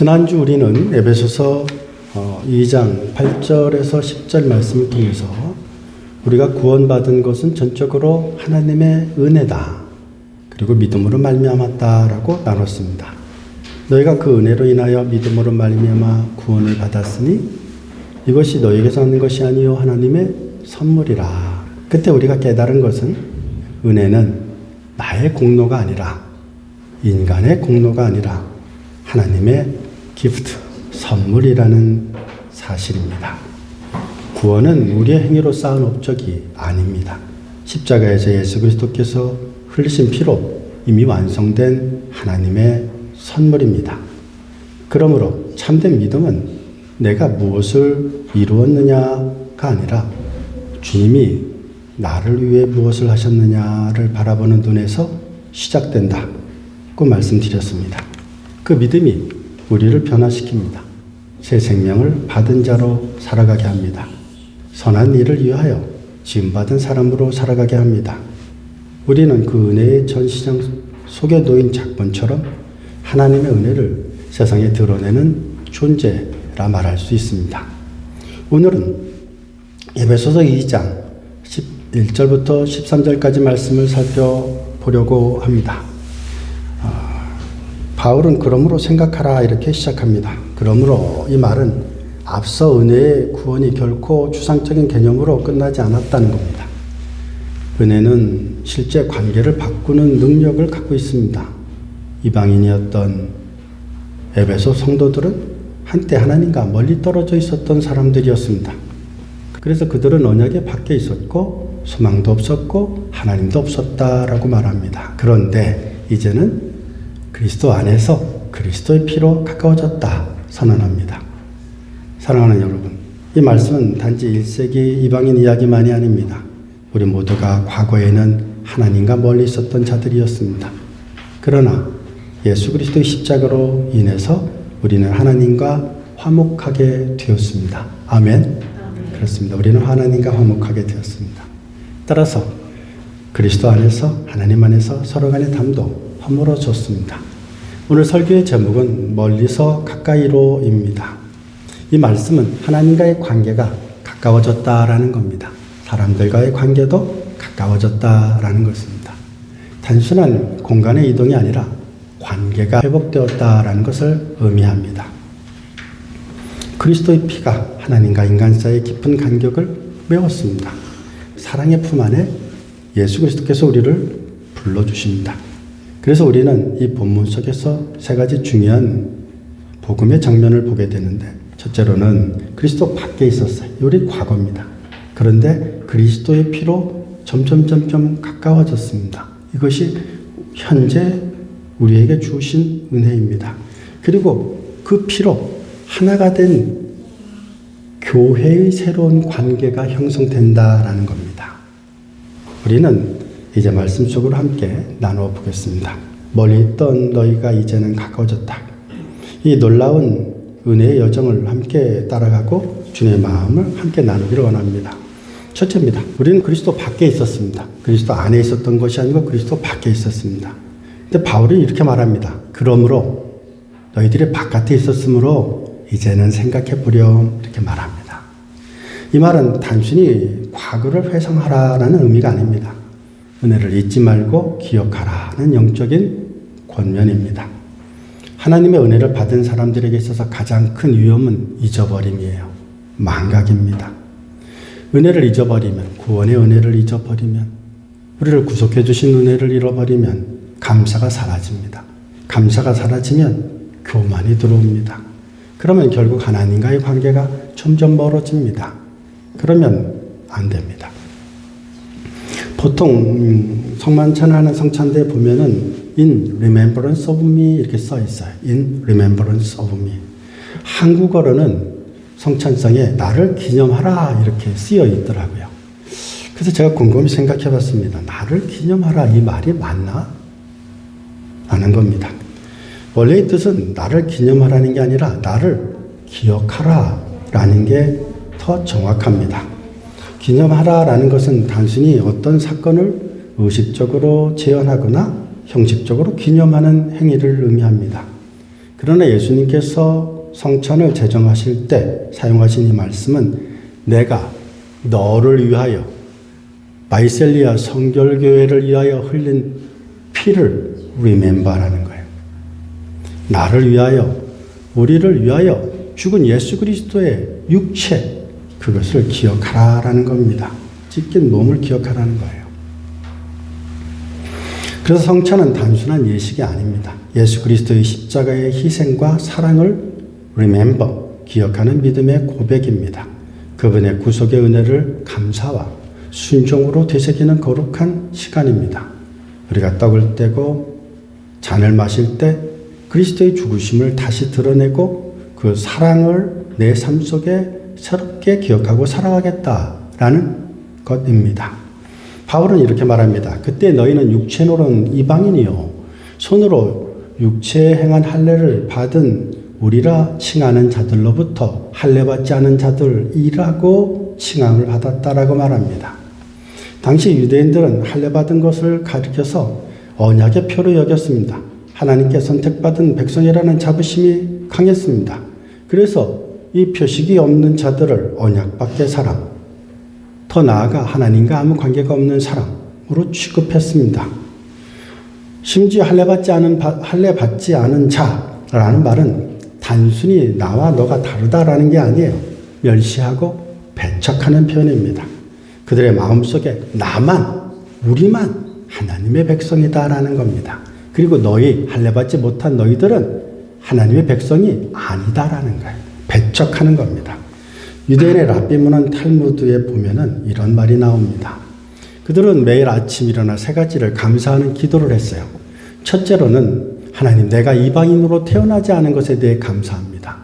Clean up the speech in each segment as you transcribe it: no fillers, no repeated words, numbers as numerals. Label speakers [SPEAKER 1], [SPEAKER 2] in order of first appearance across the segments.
[SPEAKER 1] 지난주 우리는 에베소서 2장 8절에서 10절 말씀을 통해서 우리가 구원받은 것은 전적으로 하나님의 은혜다. 그리고 믿음으로 말미암았다라고 나눴습니다. 너희가 그 은혜로 인하여 믿음으로 말미암아 구원을 받았으니 이것이 너희에게서 하는 것이 아니요 하나님의 선물이라. 그때 우리가 깨달은 것은 은혜는 나의 공로가 아니라 인간의 공로가 아니라 하나님의 기프트, 선물이라는 사실입니다. 구원은 우리의 행위로 쌓은 업적이 아닙니다. 십자가에서 예수 그리스도께서 흘리신 피로 이미 완성된 하나님의 선물입니다. 그러므로 참된 믿음은 내가 무엇을 이루었느냐가 아니라 주님이 나를 위해 무엇을 하셨느냐를 바라보는 눈에서 시작된다고 말씀드렸습니다. 그 믿음이 우리를 변화시킵니다. 새 생명을 받은 자로 살아가게 합니다. 선한 일을 위하여 지음받은 사람으로 살아가게 합니다. 우리는 그 은혜의 전시장 속에 놓인 작품처럼 하나님의 은혜를 세상에 드러내는 존재라 말할 수 있습니다. 오늘은 에베소서 2장 11절부터 13절까지 말씀을 살펴보려고 합니다. 바울은 그러므로 생각하라 이렇게 시작합니다. 그러므로 이 말은 앞서 은혜의 구원이 결코 추상적인 개념으로 끝나지 않았다는 겁니다. 은혜는 실제 관계를 바꾸는 능력을 갖고 있습니다. 이방인이었던 에베소 성도들은 한때 하나님과 멀리 떨어져 있었던 사람들이었습니다. 그래서 그들은 언약의 밖에 있었고 소망도 없었고 하나님도 없었다라고 말합니다. 그런데 이제는 그리스도 안에서 그리스도의 피로 가까워졌다 선언합니다. 사랑하는 여러분, 이 말씀은 단지 1세기 이방인 이야기만이 아닙니다. 우리 모두가 과거에는 하나님과 멀리 있었던 자들이었습니다. 그러나 예수 그리스도의 십자가로 인해서 우리는 하나님과 화목하게 되었습니다. 아멘. 그렇습니다. 우리는 하나님과 화목하게 되었습니다. 따라서 그리스도 안에서 하나님 안에서 서로 간의 담도 허물어졌습니다. 오늘 설교의 제목은 멀리서 가까이로입니다. 이 말씀은 하나님과의 관계가 가까워졌다라는 겁니다. 사람들과의 관계도 가까워졌다라는 것입니다. 단순한 공간의 이동이 아니라 관계가 회복되었다라는 것을 의미합니다. 그리스도의 피가 하나님과 인간 사이의 깊은 간격을 메웠습니다. 사랑의 품 안에 예수 그리스도께서 우리를 불러주십니다. 그래서 우리는 이 본문 속에서 세 가지 중요한 복음의 장면을 보게 되는데, 첫째로는 그리스도 밖에 있었어요. 우리 과거입니다. 그런데 그리스도의 피로 점점 가까워졌습니다. 이것이 현재 우리에게 주신 은혜입니다. 그리고 그 피로 하나가 된 교회의 새로운 관계가 형성된다라는 겁니다. 우리는 이제 말씀 속으로 함께 나누어 보겠습니다. 멀리 있던 너희가 이제는 가까워졌다. 이 놀라운 은혜의 여정을 함께 따라가고 주님의 마음을 함께 나누기를 원합니다. 첫째입니다. 우리는 그리스도 밖에 있었습니다. 그리스도 안에 있었던 것이 아니고 그리스도 밖에 있었습니다. 근데 바울이 이렇게 말합니다. 그러므로 너희들이 바깥에 있었으므로 이제는 생각해 보렴 이렇게 말합니다. 이 말은 단순히 과거를 회상하라라는 의미가 아닙니다. 은혜를 잊지 말고 기억하라는 영적인 권면입니다. 하나님의 은혜를 받은 사람들에게 있어서 가장 큰 위험은 잊어버림이에요. 망각입니다. 은혜를 잊어버리면, 구원의 은혜를 잊어버리면, 우리를 구속해 주신 은혜를 잃어버리면 감사가 사라집니다. 감사가 사라지면 교만이 들어옵니다. 그러면 결국 하나님과의 관계가 점점 멀어집니다. 그러면 안 됩니다. 보통 성만찬하는 성찬대에 보면은 In remembrance of me 이렇게 써 있어요. In remembrance of me. 한국어로는 성찬성에 나를 기념하라 이렇게 쓰여 있더라고요. 그래서 제가 곰곰이 생각해 봤습니다. 나를 기념하라 이 말이 맞나? 라는 겁니다. 원래의 뜻은 나를 기념하라는 게 아니라 나를 기억하라 라는 게 더 정확합니다. 기념하라라는 것은 단순히 어떤 사건을 의식적으로 재현하거나 형식적으로 기념하는 행위를 의미합니다. 그러나 예수님께서 성찬을 제정하실 때 사용하신 이 말씀은 내가 너를 위하여 바이셀리아 성결교회를 위하여 흘린 피를 remember라는 거예요. 나를 위하여, 우리를 위하여 죽은 예수 그리스도의 육체, 그것을 기억하라라는 겁니다. 찢긴 몸을 기억하라는 거예요. 그래서 성찬은 단순한 예식이 아닙니다. 예수 그리스도의 십자가의 희생과 사랑을 remember, 기억하는 믿음의 고백입니다. 그분의 구속의 은혜를 감사와 순종으로 되새기는 거룩한 시간입니다. 우리가 떡을 떼고 잔을 마실 때 그리스도의 죽으심을 다시 드러내고 그 사랑을 내 삶 속에 새롭게 기억하고 살아가겠다라는 것입니다. 바울은 이렇게 말합니다. 그때 너희는 육체노른 이방인이요 손으로 육체에 행한 할례를 받은 우리라 칭하는 자들로부터 할례받지 않은 자들이라고 칭함을 받았다라고 말합니다. 당시 유대인들은 할례받은 것을 가리켜서 언약의 표로 여겼습니다. 하나님께 선택받은 백성이라는 자부심이 강했습니다. 그래서 이 표식이 없는 자들을 언약 밖의 사람, 더 나아가 하나님과 아무 관계가 없는 사람으로 취급했습니다. 심지어 할례받지 않은 자라는 말은 단순히 나와 너가 다르다라는 게 아니에요. 멸시하고 배척하는 표현입니다. 그들의 마음속에 나만, 우리만 하나님의 백성이다라는 겁니다. 그리고 너희, 할례받지 못한 너희들은 하나님의 백성이 아니다라는 거예요. 배척하는 겁니다. 유대인의 랍비 문헌 탈무드에 보면은 이런 말이 나옵니다. 그들은 매일 아침 일어나 세 가지를 감사하는 기도를 했어요. 첫째로는 하나님, 내가 이방인으로 태어나지 않은 것에 대해 감사합니다.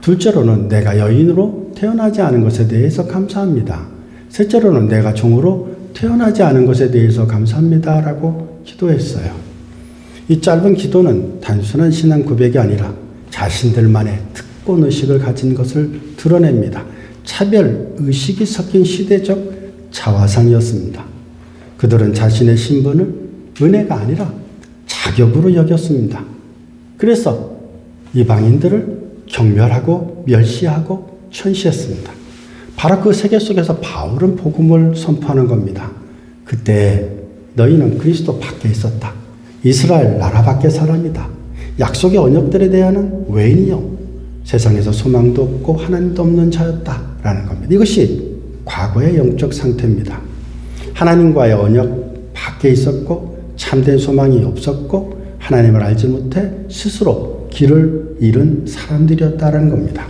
[SPEAKER 1] 둘째로는 내가 여인으로 태어나지 않은 것에 대해서 감사합니다. 셋째로는 내가 종으로 태어나지 않은 것에 대해서 감사합니다. 라고 기도했어요. 이 짧은 기도는 단순한 신앙 고백이 아니라 자신들만의 특권의식을 가진 것을 드러냅니다. 차별의식이 섞인 시대적 자화상이었습니다. 그들은 자신의 신분을 은혜가 아니라 자격으로 여겼습니다. 그래서 이방인들을 경멸하고 멸시하고 천시했습니다. 바로 그 세계 속에서 바울은 복음을 선포하는 겁니다. 그때 너희는 그리스도 밖에 있었다. 이스라엘 나라 밖의 사람이다. 약속의 언약들에 대한 외인이요. 세상에서 소망도 없고 하나님도 없는 자였다라는 겁니다. 이것이 과거의 영적 상태입니다. 하나님과의 언약 밖에 있었고 참된 소망이 없었고 하나님을 알지 못해 스스로 길을 잃은 사람들이었다는 겁니다.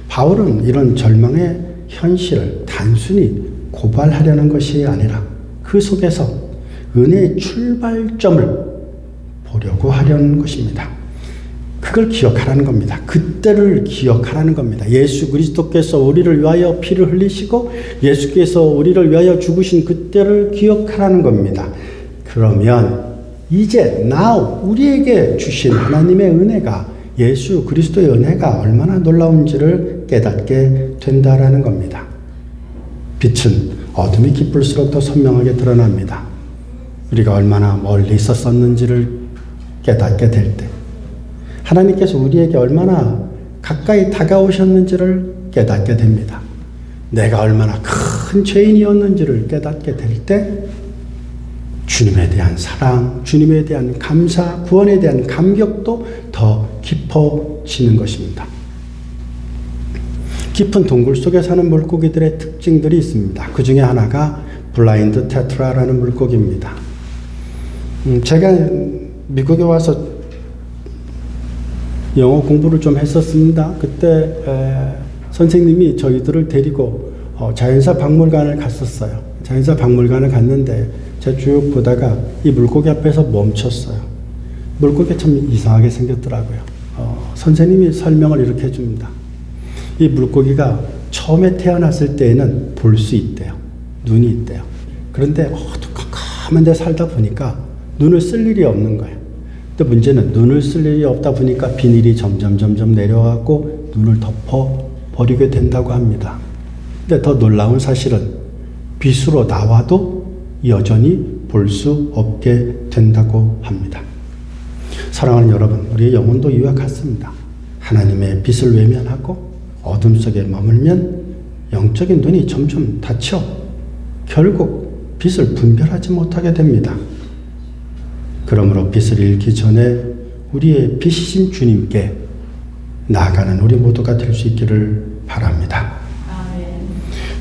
[SPEAKER 1] 바울은 이런 절망의 현실을 단순히 고발하려는 것이 아니라 그 속에서 은혜의 출발점을 보려고 하려는 것입니다. 그걸 기억하라는 겁니다. 그때를 기억하라는 겁니다. 예수 그리스도께서 우리를 위하여 피를 흘리시고 예수께서 우리를 위하여 죽으신 그때를 기억하라는 겁니다. 그러면 이제 now 우리에게 주신 하나님의 은혜가, 예수 그리스도의 은혜가 얼마나 놀라운지를 깨닫게 된다라는 겁니다. 빛은 어둠이 깊을수록 더 선명하게 드러납니다. 우리가 얼마나 멀리 있었었는지를 깨닫게 될 때, 하나님께서 우리에게 얼마나 가까이 다가오셨는지를 깨닫게 됩니다. 내가 얼마나 큰 죄인이었는지를 깨닫게 될 때 주님에 대한 사랑, 주님에 대한 감사, 구원에 대한 감격도 더 깊어지는 것입니다. 깊은 동굴 속에 사는 물고기들의 특징들이 있습니다. 그 중에 하나가 블라인드 테트라라는 물고기입니다. 제가 미국에 와서 영어 공부를 좀 했었습니다. 그때 선생님이 저희들을 데리고 자연사 박물관을 갔었어요. 자연사 박물관을 갔는데 제가 쭉 보다가 이 물고기 앞에서 멈췄어요. 물고기가 참 이상하게 생겼더라고요. 선생님이 설명을 이렇게 해줍니다. 이 물고기가 처음에 태어났을 때에는 볼 수 있대요. 눈이 있대요. 그런데 깜깜한 데 살다 보니까 눈을 쓸 일이 없는 거예요. 근데 문제는 눈을 쓸 일이 없다 보니까 비닐이 점점 내려가고 눈을 덮어버리게 된다고 합니다. 근데 더 놀라운 사실은 빛으로 나와도 여전히 볼 수 없게 된다고 합니다. 사랑하는 여러분, 우리의 영혼도 이와 같습니다. 하나님의 빛을 외면하고 어둠 속에 머물면 영적인 눈이 점점 닫혀 결국 빛을 분별하지 못하게 됩니다. 그러므로 빛을 잃기 전에 우리의 빛이신 주님께 나아가는 우리 모두가 될 수 있기를 바랍니다.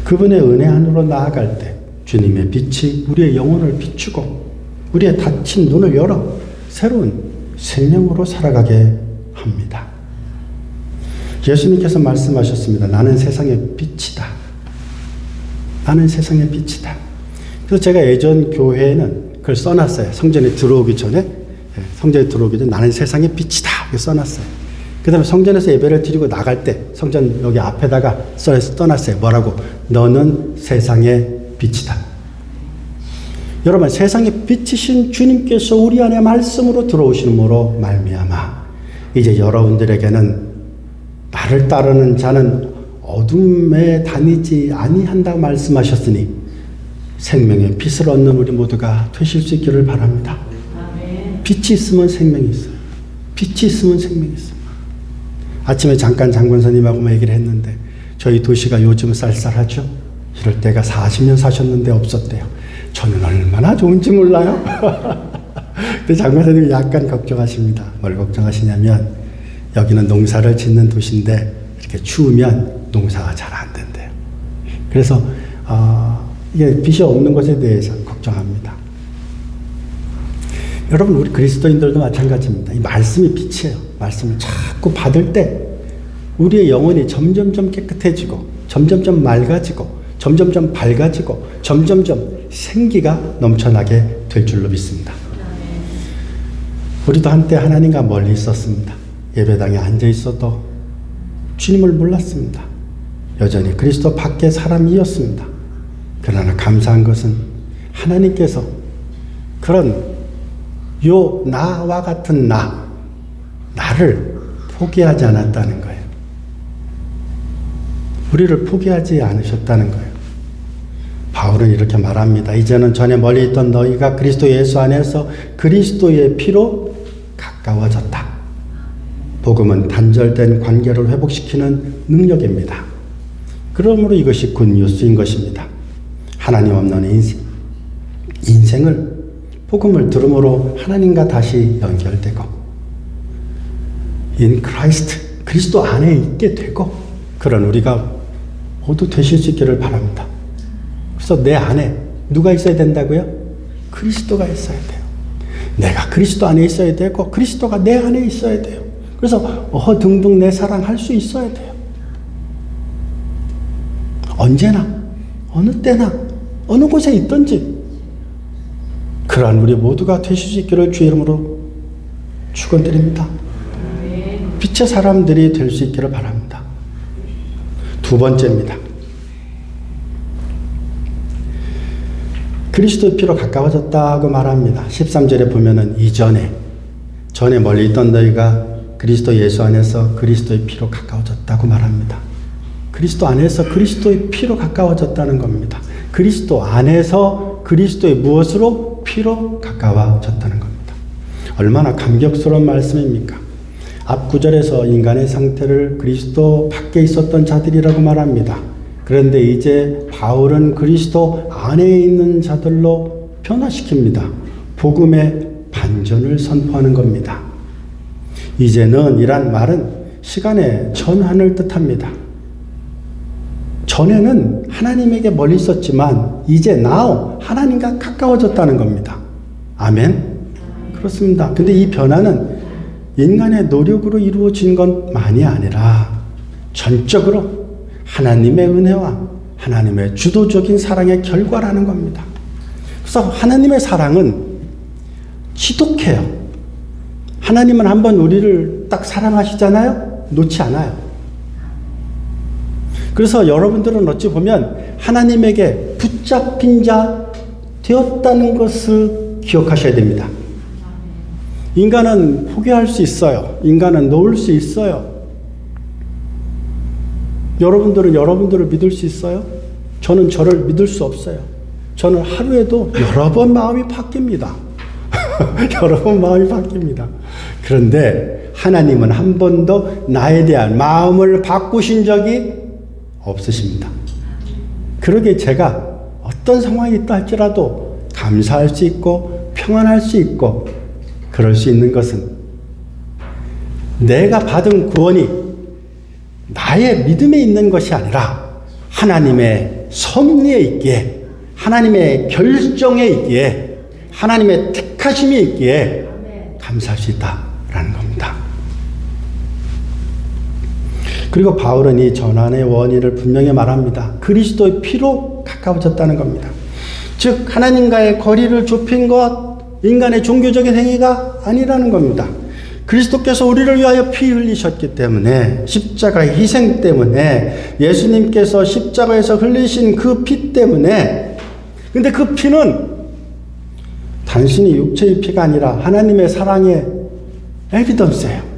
[SPEAKER 1] 그분의 은혜 안으로 나아갈 때 주님의 빛이 우리의 영혼을 비추고 우리의 닫힌 눈을 열어 새로운 생명으로 살아가게 합니다. 예수님께서 말씀하셨습니다. 나는 세상의 빛이다. 나는 세상의 빛이다. 그래서 제가 예전 교회에는 그걸 써놨어요. 성전에 들어오기 전에 나는 세상의 빛이다. 이렇게 써놨어요. 그 다음에 성전에서 예배를 드리고 나갈 때 성전 여기 앞에다가 써놨어요. 뭐라고? 너는 세상의 빛이다. 여러분, 세상의 빛이신 주님께서 우리 안에 말씀으로 들어오시므로 말미암아 이제 여러분들에게는 나를 따르는 자는 어둠에 다니지 아니한다고 말씀하셨으니 생명의 빛을 얻는 우리 모두가 되실 수 있기를 바랍니다. 빛이 있으면 생명이 있어요. 빛이 있으면 생명이 있어요. 아침에 잠깐 장군사님하고 얘기를 했는데 저희 도시가 요즘 쌀쌀하죠? 이럴 때가 40년 사셨는데 없었대요. 저는 얼마나 좋은지 몰라요. 근데 장군사님이 약간 걱정하십니다. 뭘 걱정하시냐면 여기는 농사를 짓는 도시인데 이렇게 추우면 농사가 잘 안 된대요. 그래서 이게 빛이 없는 것에 대해서 걱정합니다. 여러분, 우리 그리스도인들도 마찬가지입니다. 이 말씀이 빛이에요. 말씀을 자꾸 받을 때 우리의 영혼이 점점점 깨끗해지고 점점점 맑아지고 점점점 밝아지고 점점점 생기가 넘쳐나게 될 줄로 믿습니다. 우리도 한때 하나님과 멀리 있었습니다. 예배당에 앉아 있어도 주님을 몰랐습니다. 여전히 그리스도 밖의 사람이었습니다. 그러나 감사한 것은 하나님께서 그런 나와 같은 나를 포기하지 않았다는 거예요. 우리를 포기하지 않으셨다는 거예요. 바울은 이렇게 말합니다. 이제는 전에 멀리 있던 너희가 그리스도 예수 안에서 그리스도의 피로 가까워졌다. 복음은 단절된 관계를 회복시키는 능력입니다. 그러므로 이것이 굿뉴스인 것입니다. 하나님 없는 인생을 복음을 들음으로 하나님과 다시 연결되고 in Christ, 그리스도 안에 있게 되고 그런 우리가 모두 되실 수 있기를 바랍니다. 그래서 내 안에 누가 있어야 된다고요? 그리스도가 있어야 돼요. 내가 그리스도 안에 있어야 되고 그리스도가 내 안에 있어야 돼요. 그래서 등등 내 사랑할 수 있어야 돼요. 언제나 어느 때나 어느 곳에 있든지 그러한 우리 모두가 되실 수 있기를 주의 이름으로 축원드립니다. 빛의 사람들이 될 수 있기를 바랍니다. 두 번째입니다. 그리스도의 피로 가까워졌다고 말합니다. 13절에 보면은 전에 멀리 있던 너희가 그리스도 예수 안에서 그리스도의 피로 가까워졌다고 말합니다. 그리스도 안에서 그리스도의 피로 가까워졌다는 겁니다. 그리스도 안에서 그리스도의 무엇으로? 피로 가까워졌다는 겁니다. 얼마나 감격스러운 말씀입니까? 앞 구절에서 인간의 상태를 그리스도 밖에 있었던 자들이라고 말합니다. 그런데 이제 바울은 그리스도 안에 있는 자들로 변화시킵니다. 복음의 반전을 선포하는 겁니다. 이제는 이란 말은 시간의 전환을 뜻합니다. 전에는 하나님에게 멀리 있었지만 이제 now 하나님과 가까워졌다는 겁니다. 아멘? 그렇습니다. 근데 이 변화는 인간의 노력으로 이루어진 것만이 아니라 전적으로 하나님의 은혜와 하나님의 주도적인 사랑의 결과라는 겁니다. 그래서 하나님의 사랑은 지독해요. 하나님은 한번 우리를 딱 사랑하시잖아요? 놓지 않아요. 그래서 여러분들은 어찌 보면 하나님에게 붙잡힌 자 되었다는 것을 기억하셔야 됩니다. 인간은 포기할 수 있어요. 인간은 놓을 수 있어요. 여러분들은 여러분들을 믿을 수 있어요? 저는 저를 믿을 수 없어요. 저는 하루에도 여러 번 마음이 바뀝니다. 여러분 마음이 바뀝니다. 그런데 하나님은 한 번도 나에 대한 마음을 바꾸신 적이 없으십니다. 그러기에 제가 어떤 상황이 있다 할지라도 감사할 수 있고 평안할 수 있고 그럴 수 있는 것은 내가 받은 구원이 나의 믿음에 있는 것이 아니라 하나님의 섭리에 있기에, 하나님의 결정에 있기에, 하나님의 택하심이 있기에 감사할 수 있다라는 겁니다. 그리고 바울은 이 전환의 원인을 분명히 말합니다. 그리스도의 피로 가까워졌다는 겁니다. 즉 하나님과의 거리를 좁힌 것, 인간의 종교적인 행위가 아니라는 겁니다. 그리스도께서 우리를 위하여 피 흘리셨기 때문에, 십자가의 희생 때문에, 예수님께서 십자가에서 흘리신 그 피 때문에, 근데 그 피는 단순히 육체의 피가 아니라 하나님의 사랑의 에비던스예요.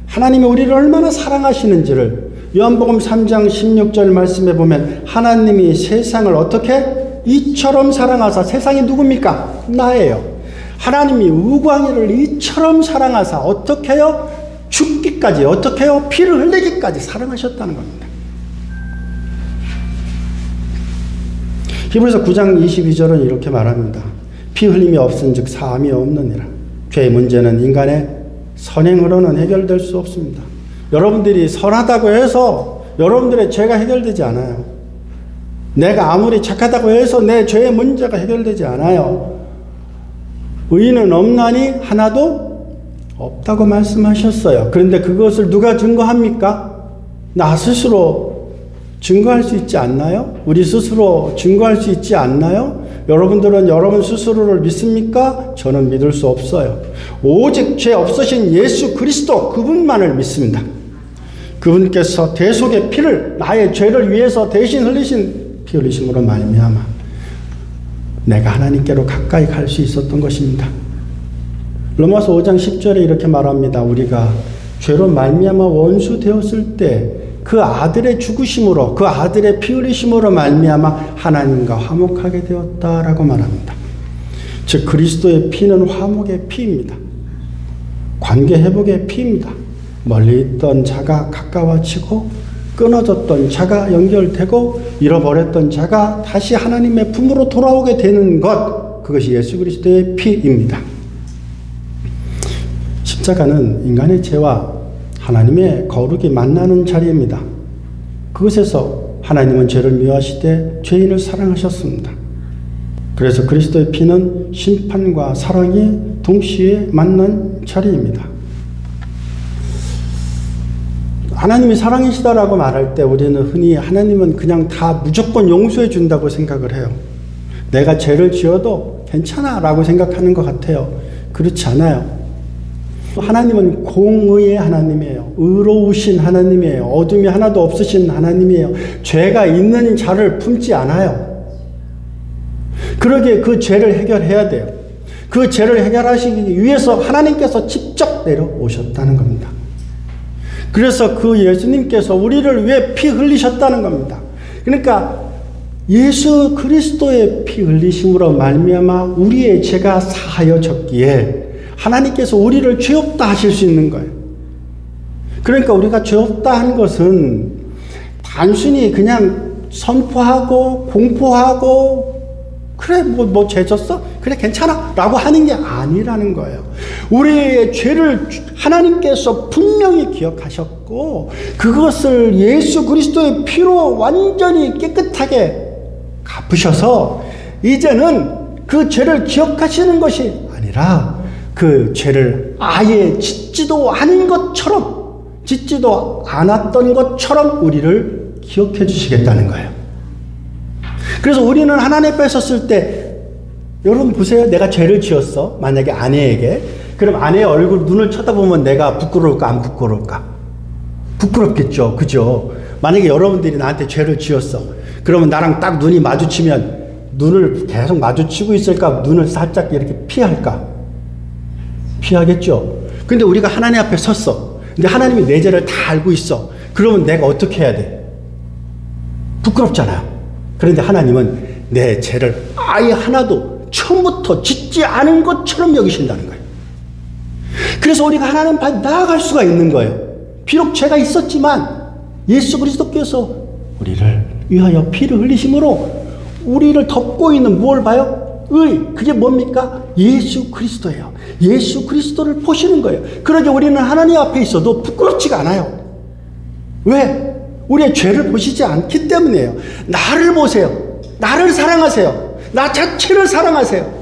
[SPEAKER 1] 하나님이 우리를 얼마나 사랑하시는지를 요한복음 3장 16절 말씀에 보면 하나님이 세상을 어떻게? 이처럼 사랑하사, 세상이 누굽니까? 나예요. 하나님이 우광이를 이처럼 사랑하사 어떻게 해요? 죽기까지, 어떻게 해요? 피를 흘리기까지 사랑하셨다는 겁니다. 히브리서 9장 22절은 이렇게 말합니다. 피 흘림이 없은즉 사함이 없느니라. 죄의 문제는 인간의 선행으로는 해결될 수 없습니다. 여러분들이 선하다고 해서 여러분들의 죄가 해결되지 않아요. 내가 아무리 착하다고 해서 내 죄의 문제가 해결되지 않아요. 의인은 없나니 하나도 없다고 말씀하셨어요. 그런데 그것을 누가 증거합니까? 나 스스로 증거할 수 있지 않나요? 우리 스스로 증거할 수 있지 않나요? 여러분들은 여러분 스스로를 믿습니까? 저는 믿을 수 없어요. 오직 죄 없으신 예수 그리스도, 그분만을 믿습니다. 그분께서 대속의 피를 나의 죄를 위해서 대신 흘리신 피 흘리심으로 말미암아 내가 하나님께로 가까이 갈 수 있었던 것입니다. 로마서 5장 10절에 이렇게 말합니다. 우리가 죄로 말미암아 원수 되었을 때 그 아들의 죽으심으로, 그 아들의 피 흘리심으로 말미암아 하나님과 화목하게 되었다라고 말합니다. 즉 그리스도의 피는 화목의 피입니다. 관계 회복의 피입니다. 멀리 있던 자가 가까워지고, 끊어졌던 자가 연결되고, 잃어버렸던 자가 다시 하나님의 품으로 돌아오게 되는 것, 그것이 예수 그리스도의 피입니다. 십자가는 인간의 죄와 하나님의 거룩이 만나는 자리입니다. 그것에서 하나님은 죄를 미워하시되 죄인을 사랑하셨습니다. 그래서 그리스도의 피는 심판과 사랑이 동시에 만난 자리입니다. 하나님이 사랑이시다라고 말할 때 우리는 흔히 하나님은 그냥 다 무조건 용서해 준다고 생각을 해요. 내가 죄를 지어도 괜찮아 라고 생각하는 것 같아요. 그렇지 않아요. 하나님은 공의의 하나님이에요. 의로우신 하나님이에요. 어둠이 하나도 없으신 하나님이에요. 죄가 있는 자를 품지 않아요. 그러기에 그 죄를 해결해야 돼요. 그 죄를 해결하시기 위해서 하나님께서 직접 내려오셨다는 겁니다. 그래서 그 예수님께서 우리를 위해 피 흘리셨다는 겁니다. 그러니까 예수 그리스도의 피 흘리심으로 말미암아 우리의 죄가 사하여졌기에 하나님께서 우리를 죄 없다 하실 수 있는 거예요. 그러니까 우리가 죄 없다 한 것은 단순히 그냥 선포하고 공포하고 그래 뭐 죄 졌어? 그래 괜찮아 라고 하는 게 아니라는 거예요. 우리의 죄를 하나님께서 분명히 기억하셨고 그것을 예수 그리스도의 피로 완전히 깨끗하게 갚으셔서 이제는 그 죄를 기억하시는 것이 아니라 그 죄를 아예 짓지도 않은 것처럼, 짓지도 않았던 것처럼 우리를 기억해 주시겠다는 거예요. 그래서 우리는 하나님 앞에 섰을 때, 여러분 보세요. 내가 죄를 지었어. 만약에 아내에게. 그럼 아내의 얼굴, 눈을 쳐다보면 내가 부끄러울까, 안 부끄러울까? 부끄럽겠죠. 그죠? 만약에 여러분들이 나한테 죄를 지었어. 그러면 나랑 딱 눈이 마주치면 눈을 계속 마주치고 있을까? 눈을 살짝 이렇게 피할까? 피하겠죠. 근데 우리가 하나님 앞에 섰어. 근데 하나님이 내 죄를 다 알고 있어. 그러면 내가 어떻게 해야 돼? 부끄럽잖아요. 그런데 하나님은 내 죄를 아예 하나도 처음부터 짓지 않은 것처럼 여기신다는 거예요. 그래서 우리가 하나님 앞에 나아갈 수가 있는 거예요. 비록 죄가 있었지만 예수 그리스도께서 우리를 위하여 피를 흘리심으로 우리를 덮고 있는 뭘 봐요? 그게 뭡니까? 예수 그리스도예요. 예수 그리스도를 보시는 거예요. 그러게 우리는 하나님 앞에 있어도 부끄럽지가 않아요. 왜? 우리의 죄를 보시지 않기 때문이에요. 나를 보세요. 나를 사랑하세요. 나 자체를 사랑하세요.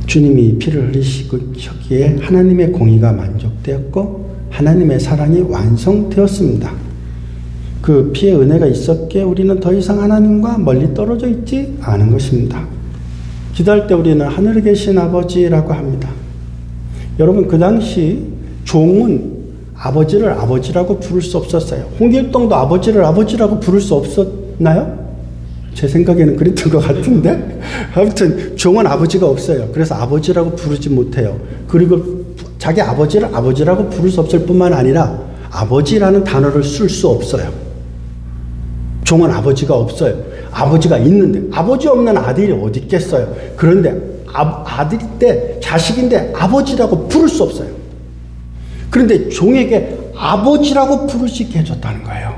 [SPEAKER 1] 주님이 피를 흘리시기에 하나님의 공의가 만족되었고 하나님의 사랑이 완성되었습니다. 그 피의 은혜가 있었기에 우리는 더 이상 하나님과 멀리 떨어져 있지 않은 것입니다. 기도할 때 우리는 하늘에 계신 아버지라고 합니다. 여러분, 그 당시 종은 아버지를 아버지라고 부를 수 없었어요. 홍길동도 아버지를 아버지라고 부를 수 없었나요? 제 생각에는 그랬던 것 같은데 아무튼 종은 아버지가 없어요. 그래서 아버지라고 부르지 못해요. 그리고 자기 아버지를 아버지라고 부를 수 없을 뿐만 아니라 아버지라는 단어를 쓸 수 없어요. 종은 아버지가 없어요. 아버지가 있는데 아버지 없는 아들이 어디 있겠어요. 그런데 아들인데 자식인데 아버지라고 부를 수 없어요. 그런데 종에게 아버지라고 부를 수 있게 해줬다는 거예요.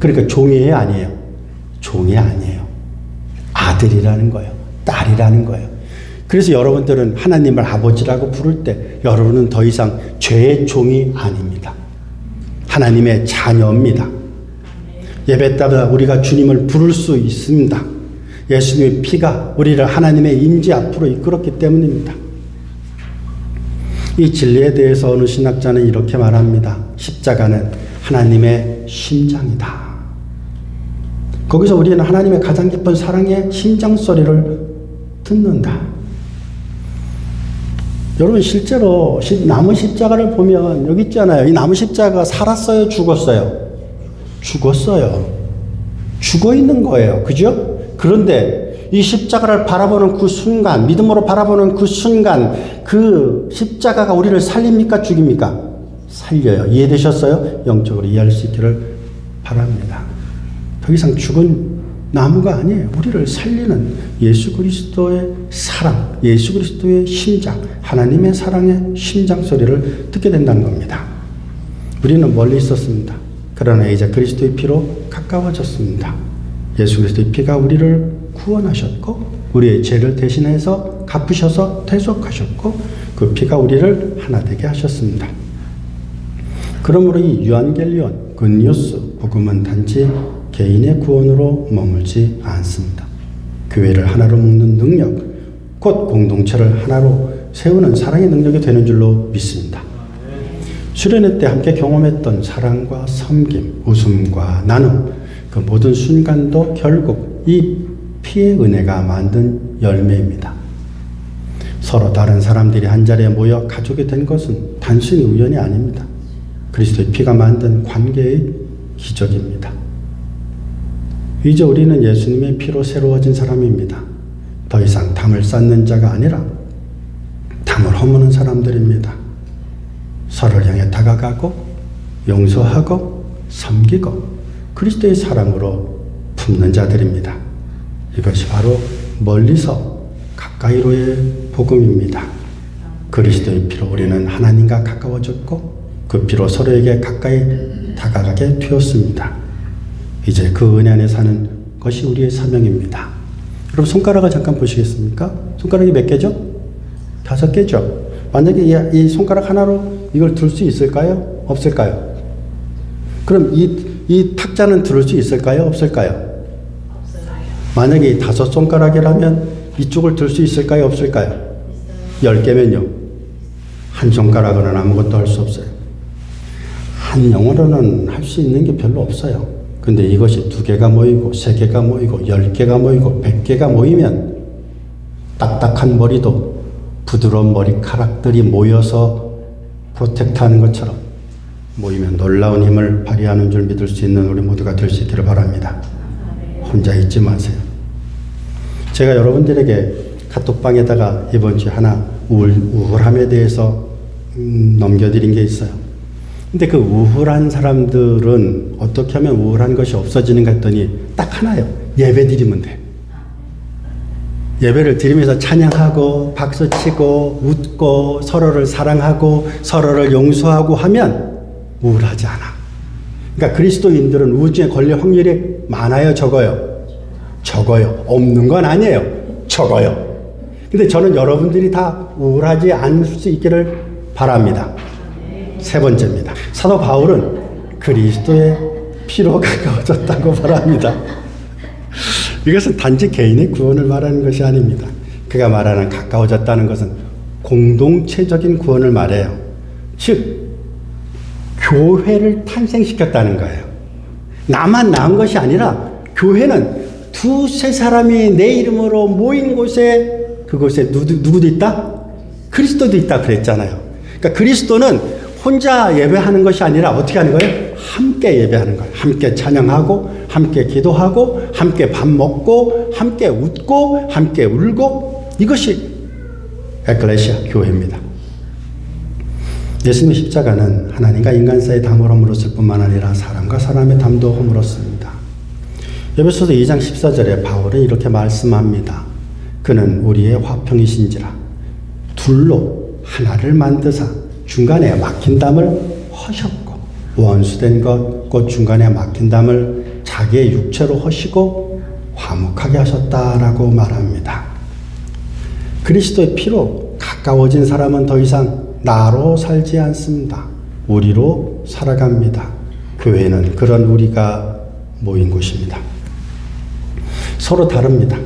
[SPEAKER 1] 그러니까 종이에요, 아니에요? 종이 아니에요. 아들이라는 거예요. 딸이라는 거예요. 그래서 여러분들은 하나님을 아버지라고 부를 때 여러분은 더 이상 죄의 종이 아닙니다. 하나님의 자녀입니다. 예배 때마다 우리가 주님을 부를 수 있습니다. 예수님의 피가 우리를 하나님의 임재 앞으로 이끌었기 때문입니다. 이 진리에 대해서 어느 신학자는 이렇게 말합니다. 십자가는 하나님의 심장이다. 거기서 우리는 하나님의 가장 깊은 사랑의 심장 소리를 듣는다. 여러분, 실제로 나무 십자가를 보면 여기 있잖아요. 이 나무 십자가가 살았어요? 죽었어요? 죽었어요. 죽어 있는 거예요. 그죠? 그런데 이 십자가를 바라보는 그 순간, 믿음으로 바라보는 그 순간, 그 십자가가 우리를 살립니까? 죽입니까? 살려요. 이해되셨어요? 영적으로 이해할 수 있기를 바랍니다. 더 이상 죽은 나무가 아니에요. 우리를 살리는 예수 그리스도의 사랑, 예수 그리스도의 심장, 하나님의 사랑의 심장 소리를 듣게 된다는 겁니다. 우리는 멀리 있었습니다. 그러나 이제 그리스도의 피로 가까워졌습니다. 예수 그리스도의 피가 우리를 구원하셨고 우리의 죄를 대신해서 갚으셔서 대속하셨고 그 피가 우리를 하나 되게 하셨습니다. 그러므로 이 유한겔리온, 굿뉴스, 복음은 단지 개인의 구원으로 머물지 않습니다. 교회를 하나로 묶는 능력, 곧 공동체를 하나로 세우는 사랑의 능력이 되는 줄로 믿습니다. 수련회 때 함께 경험했던 사랑과 섬김, 웃음과 나눔, 그 모든 순간도 결국 이 피의 은혜가 만든 열매입니다. 서로 다른 사람들이 한자리에 모여 가족이 된 것은 단순히 우연이 아닙니다. 그리스도의 피가 만든 관계의 기적입니다. 이제 우리는 예수님의 피로 새로워진 사람입니다. 더 이상 담을 쌓는 자가 아니라 담을 허무는 사람들입니다. 서로를 향해 다가가고 용서하고 섬기고 그리스도의 사랑으로 품는 자들입니다. 이것이 바로 멀리서 가까이로의 복음입니다. 그리스도의 피로 우리는 하나님과 가까워졌고 그 피로 서로에게 가까이 다가가게 되었습니다. 이제 그 은혜 안에 사는 것이 우리의 사명입니다. 여러분, 손가락을 잠깐 보시겠습니까? 손가락이 몇 개죠? 5개죠? 만약에 이 손가락 하나로 이걸 들 수 있을까요? 없을까요? 그럼 이 탁자는 들을 수 있을까요? 없을까요? 없어요. 만약에 이 5손가락이라면 이쪽을 들 수 있을까요? 없을까요? 10개면요? 한 손가락으로는 아무것도 할 수 없어요. 한 영어로는 할 수 있는 게 별로 없어요. 근데 이것이 2개가 모이고 3개가 모이고 10개가 모이고 100개가 모이면 딱딱한 머리도 부드러운 머리카락들이 모여서 프로텍트하는 것처럼 모이면 놀라운 힘을 발휘하는 줄 믿을 수 있는 우리 모두가 될 수 있기를 바랍니다. 혼자 있지 마세요. 제가 여러분들에게 카톡방에다가 이번 주에 하나 우울함에 대해서 넘겨드린 게 있어요. 근데 그 우울한 사람들은 어떻게 하면 우울한 것이 없어지는가 했더니 딱 하나예요. 예배 드리면 돼. 예배를 드리면서 찬양하고 박수치고 웃고 서로를 사랑하고 서로를 용서하고 하면 우울하지 않아. 그러니까 그리스도인들은 우울증에 걸릴 확률이 많아요, 적어요? 적어요. 없는 건 아니에요. 적어요. 근데 저는 여러분들이 다 우울하지 않을 수 있기를 바랍니다. 세 번째입니다. 사도 바울은 그리스도의 피로 가까워졌다고 말합니다. 이것은 단지 개인의 구원을 말하는 것이 아닙니다. 그가 말하는 가까워졌다는 것은 공동체적인 구원을 말해요. 즉 교회를 탄생시켰다는 거예요. 나만 나은 것이 아니라 교회는 두세 사람이 내 이름으로 모인 곳에 그곳에 누구도 있다? 그리스도도 있다 그랬잖아요. 그러니까 그리스도는 혼자 예배하는 것이 아니라 어떻게 하는 거예요? 함께 예배하는 거예요. 함께 찬양하고 함께 기도하고 함께 밥 먹고 함께 웃고 함께 울고 이것이 에클레시아 교회입니다. 예수님의 십자가는 하나님과 인간 사이의 담을 허물었을 뿐만 아니라 사람과 사람의 담도 허물었습니다. 에베소서 2장 14절에 바울은 이렇게 말씀합니다. 그는 우리의 화평이신지라 둘로 하나를 만드사 중간에 막힌 담을 허셨고 원수된 것 곧 중간에 막힌 담을 자기의 육체로 허시고 화목하게 하셨다라고 말합니다. 그리스도의 피로 가까워진 사람은 더 이상 나로 살지 않습니다. 우리로 살아갑니다. 교회는 그런 우리가 모인 곳입니다. 서로 다릅니다.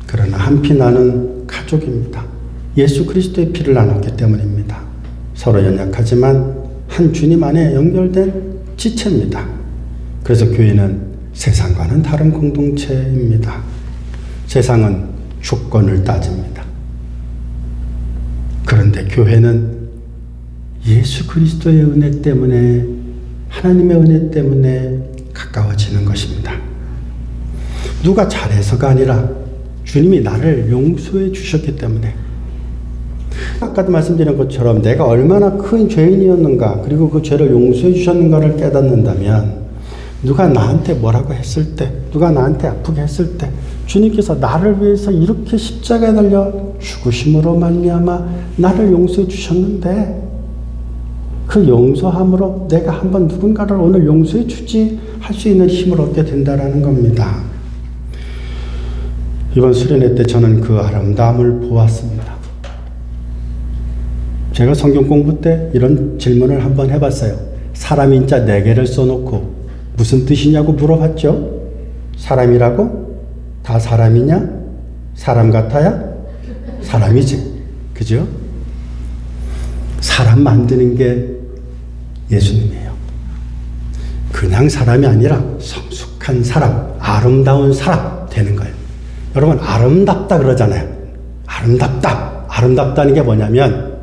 [SPEAKER 1] 그러나 한 피 나는 가족입니다. 예수 그리스도의 피를 나눴기 때문입니다. 서로 연약하지만 한 주님 안에 연결된 지체입니다. 그래서 교회는 세상과는 다른 공동체입니다. 세상은 주권을 따집니다. 그런데 교회는 예수 그리스도의 은혜 때문에 하나님의 은혜 때문에 가까워지는 것입니다. 누가 잘해서가 아니라 주님이 나를 용서해 주셨기 때문에 아까도 말씀드린 것처럼 내가 얼마나 큰 죄인이었는가 그리고 그 죄를 용서해 주셨는가를 깨닫는다면 누가 나한테 뭐라고 했을 때 누가 나한테 아프게 했을 때 주님께서 나를 위해서 이렇게 십자가에 달려 죽으심으로 말미암아 나를 용서해 주셨는데 그 용서함으로 내가 한번 누군가를 오늘 용서해 주지 할 수 있는 힘을 얻게 된다는 겁니다. 이번 수련회 때 저는 그 아름다움을 보았습니다. 제가 성경 공부 때 이런 질문을 한번 해봤어요. 사람 인자 4개를 써놓고 무슨 뜻이냐고 물어봤죠. 사람이라고? 다 사람이냐? 사람 같아야? 사람이지. 그죠? 사람 만드는 게 예수님이에요. 그냥 사람이 아니라 성숙한 사람, 아름다운 사람 되는 거예요. 여러분 아름답다 그러잖아요. 아름답다. 아름답다는 게 뭐냐면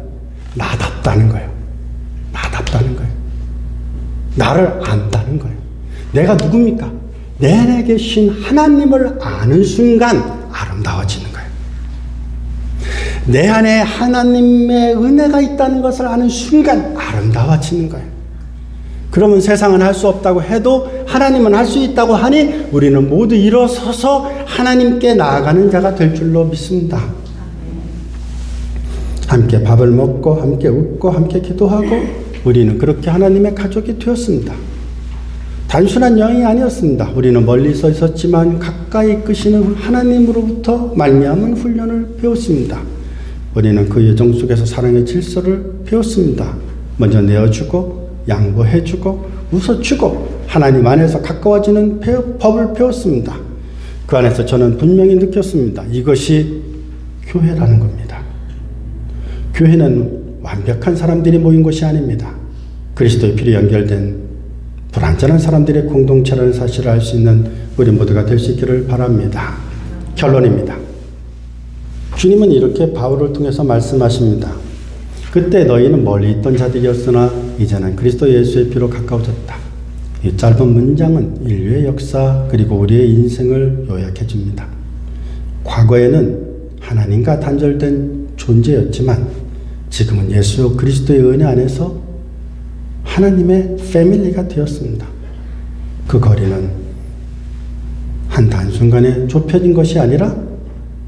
[SPEAKER 1] 나답다는 거예요. 나답다는 거예요. 나를 안다는 거예요. 내가 누굽니까? 내 안에 계신 하나님을 아는 순간 아름다워지는 거예요. 내 안에 하나님의 은혜가 있다는 것을 아는 순간 아름다워지는 거예요. 그러면 세상은 할 수 없다고 해도 하나님은 할 수 있다고 하니 우리는 모두 일어서서 하나님께 나아가는 자가 될 줄로 믿습니다. 함께 밥을 먹고 함께 웃고 함께 기도하고 우리는 그렇게 하나님의 가족이 되었습니다. 단순한 여행이 아니었습니다. 우리는 멀리서 있었지만 가까이 이끄시는 하나님으로부터 말미암은 훈련을 배웠습니다. 우리는 그 여정 속에서 사랑의 질서를 배웠습니다. 먼저 내어주고 양보해주고 웃어주고 하나님 안에서 가까워지는 법을 배웠습니다. 그 안에서 저는 분명히 느꼈습니다. 이것이 교회라는 겁니다. 교회는 완벽한 사람들이 모인 것이 아닙니다. 그리스도의 피로 연결된 불완전한 사람들의 공동체라는 사실을 알 수 있는 우리 모두가 될 수 있기를 바랍니다. 결론입니다. 주님은 이렇게 바울을 통해서 말씀하십니다. 그때 너희는 멀리 있던 자들이었으나 이제는 그리스도 예수의 피로 가까워졌다. 이 짧은 문장은 인류의 역사 그리고 우리의 인생을 요약해 줍니다. 과거에는 하나님과 단절된 존재였지만 지금은 예수 그리스도의 은혜 안에서 하나님의 패밀리가 되었습니다. 그 거리는 한순간에 좁혀진 것이 아니라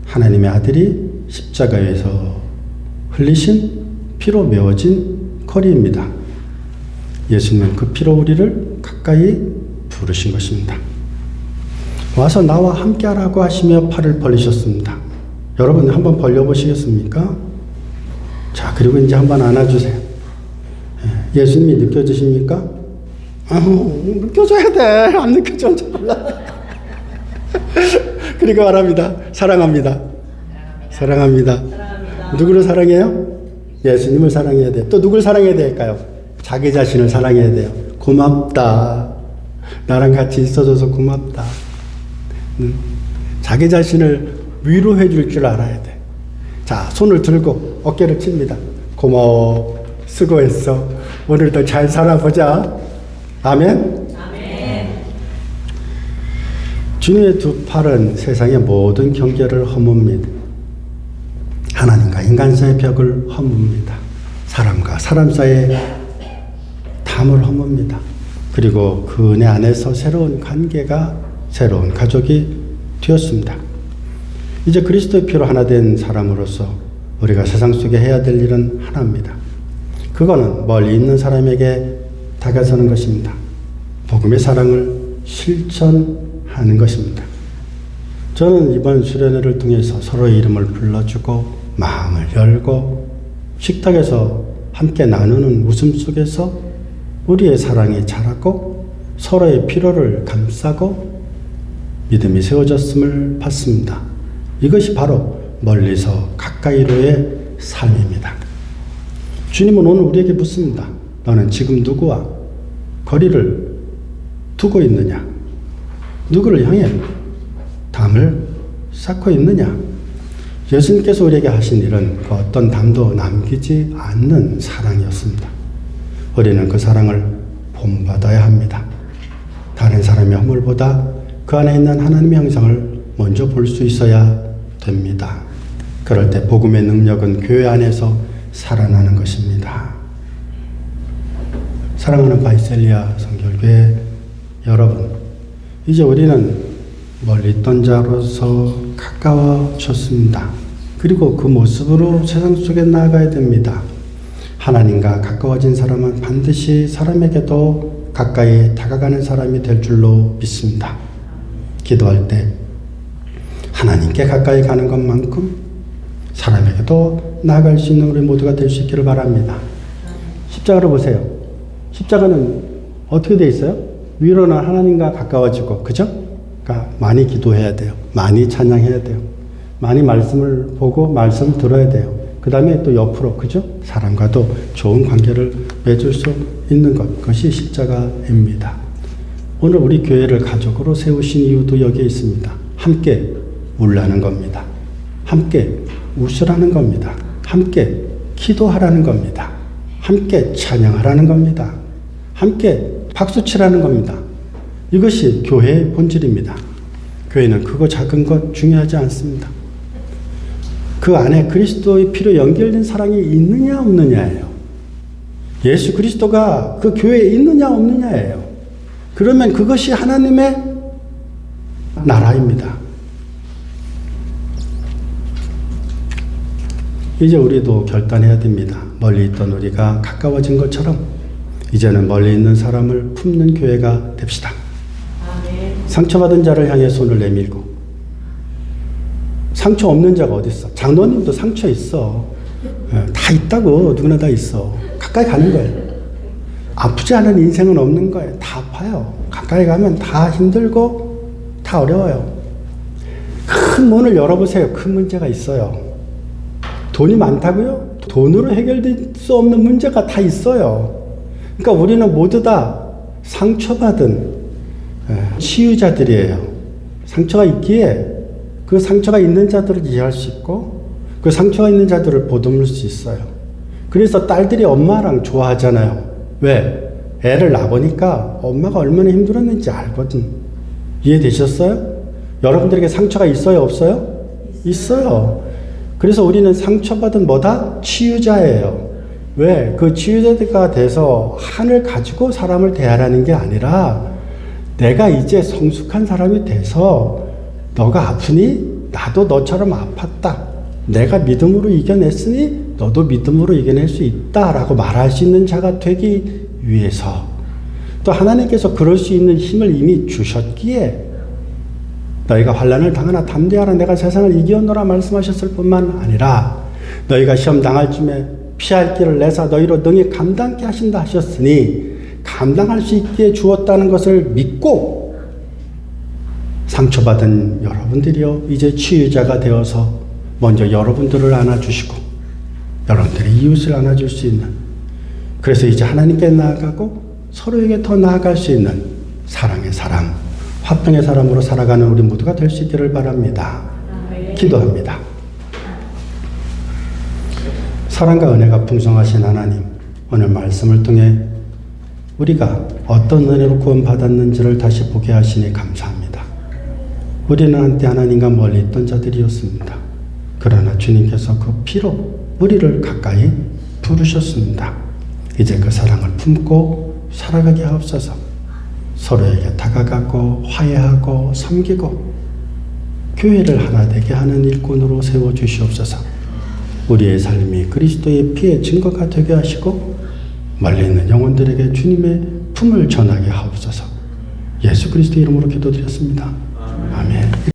[SPEAKER 1] 하나님의 아들이 십자가에서 흘리신 피로 메워진 거리입니다. 예수님은 그 피로 우리를 가까이 부르신 것입니다. 와서 나와 함께하라고 하시며 팔을 벌리셨습니다. 여러분 한번 벌려보시겠습니까? 자, 그리고 이제 한번 안아주세요. 예수님이 느껴지십니까? 느껴져야 돼. 안 느껴져. 몰라. 그리고 말합니다. 사랑합니다. 사랑합니다. 누구를 사랑해요? 예수님을 사랑해야 돼요. 또 누굴 사랑해야 될까요? 자기 자신을 사랑해야 돼요. 고맙다. 나랑 같이 있어줘서 고맙다. 자기 자신을 위로해 줄 줄 알아야 돼. 자, 손을 들고 어깨를 칩니다. 고마워. 수고했어. 오늘도 잘 살아보자. 아멘. 아멘. 주님의 두 팔은 세상의 모든 경계를 허뭅니다. 하나님과 인간 사이의 벽을 허뭅니다. 사람과 사람 사이의 담을 허뭅니다. 그리고 그 은혜 안에서 새로운 관계가, 새로운 가족이 되었습니다. 이제 그리스도의 피로 하나 된 사람으로서 우리가 세상 속에 해야 될 일은 하나입니다. 그거는 멀리 있는 사람에게 다가서는 것입니다. 복음의 사랑을 실천하는 것입니다. 저는 이번 수련회를 통해서 서로의 이름을 불러주고 마음을 열고 식탁에서 함께 나누는 웃음 속에서 우리의 사랑이 자라고 서로의 필요를 감싸고 믿음이 세워졌음을 봤습니다. 이것이 바로 멀리서 가까이로의 삶입니다. 주님은 오늘 우리에게 묻습니다. 너는 지금 누구와 거리를 두고 있느냐? 누구를 향해 담을 쌓고 있느냐? 예수님께서 우리에게 하신 일은 그 어떤 담도 남기지 않는 사랑이었습니다. 우리는 그 사랑을 본받아야 합니다. 다른 사람의 허물보다 그 안에 있는 하나님의 형상을 먼저 볼 수 있어야 됩니다. 그럴 때 복음의 능력은 교회 안에서 살아나는 것입니다. 사랑하는 바이셀리아 성결교회 여러분, 이제 우리는 멀리 있던 자로서 가까워졌습니다. 그리고 그 모습으로 세상 속에 나아가야 됩니다. 하나님과 가까워진 사람은 반드시 사람에게도 가까이 다가가는 사람이 될 줄로 믿습니다. 기도할 때 하나님께 가까이 가는 것만큼 사람에게도 나아갈 수 있는 우리 모두가 될 수 있기를 바랍니다. 십자가를 보세요. 십자가는 어떻게 되어 있어요? 위로는 하나님과 가까워지고, 그죠? 그러니까 많이 기도해야 돼요. 많이 찬양해야 돼요. 많이 말씀을 보고 말씀 들어야 돼요. 그 다음에 또 옆으로, 그죠? 사람과도 좋은 관계를 맺을 수 있는 것, 그것이 십자가입니다. 오늘 우리 교회를 가족으로 세우신 이유도 여기에 있습니다. 함께 울라는 겁니다. 함께 웃으라는 겁니다. 함께 기도하라는 겁니다. 함께 찬양하라는 겁니다. 함께 박수치라는 겁니다. 이것이 교회의 본질입니다. 교회는 크고 작은 것 중요하지 않습니다. 그 안에 그리스도의 피로 연결된 사랑이 있느냐 없느냐예요. 예수 그리스도가 그 교회에 있느냐 없느냐예요. 그러면 그것이 하나님의 나라입니다. 이제 우리도 결단해야 됩니다. 멀리 있던 우리가 가까워진 것처럼 이제는 멀리 있는 사람을 품는 교회가 됩시다. 상처받은 자를 향해 손을 내밀고, 상처 없는 자가 어디 있어? 장로님도 상처 있어. 다 있다고. 누구나 다 있어. 가까이 가는 거예요. 아프지 않은 인생은 없는 거예요. 다 아파요. 가까이 가면 다 힘들고 다 어려워요. 큰 문을 열어보세요. 큰 문제가 있어요. 돈이 많다고요? 돈으로 해결될 수 없는 문제가 다 있어요. 그러니까 우리는 모두 다 상처받은 치유자들이에요. 상처가 있기에 그 상처가 있는 자들을 이해할 수 있고 그 상처가 있는 자들을 보듬을 수 있어요. 그래서 딸들이 엄마랑 좋아하잖아요. 왜? 애를 낳아보니까 엄마가 얼마나 힘들었는지 알거든. 이해되셨어요? 여러분들에게 상처가 있어요? 없어요? 있어요. 그래서 우리는 상처받은 뭐다? 치유자예요. 왜? 그 치유자가 돼서 한을 가지고 사람을 대하라는 게 아니라 내가 이제 성숙한 사람이 돼서 너가 아프니 나도 너처럼 아팠다. 내가 믿음으로 이겨냈으니 너도 믿음으로 이겨낼 수 있다라고 말할 수 있는 자가 되기 위해서 또 하나님께서 그럴 수 있는 힘을 이미 주셨기에 너희가 환난을 당하나 담대하라 내가 세상을 이기었노라 말씀하셨을 뿐만 아니라 너희가 시험 당할 쯤에 피할 길을 내사 너희로 능히 감당케 하신다 하셨으니 감당할 수 있게 주었다는 것을 믿고 상처받은 여러분들이요 이제 치유자가 되어서 먼저 여러분들을 안아주시고 여러분들의 이웃을 안아줄 수 있는 그래서 이제 하나님께 나아가고 서로에게 더 나아갈 수 있는 사랑의 사람 화평의 사람으로 살아가는 우리 모두가 될 수 있기를 바랍니다. 기도합니다. 사랑과 은혜가 풍성하신 하나님, 오늘 말씀을 통해 우리가 어떤 은혜로 구원받았는지를 다시 보게 하시니 감사합니다. 우리는 한때 하나님과 멀리 있던 자들이었습니다. 그러나 주님께서 그 피로 우리를 가까이 부르셨습니다. 이제 그 사랑을 품고 살아가게 하옵소서. 서로에게 다가가고 화해하고 섬기고 교회를 하나 되게 하는 일꾼으로 세워주시옵소서. 우리의 삶이 그리스도의 피의 증거가 되게 하시고 멀리 있는 영혼들에게 주님의 품을 전하게 하옵소서. 예수 그리스도 이름으로 기도드렸습니다. 아멘.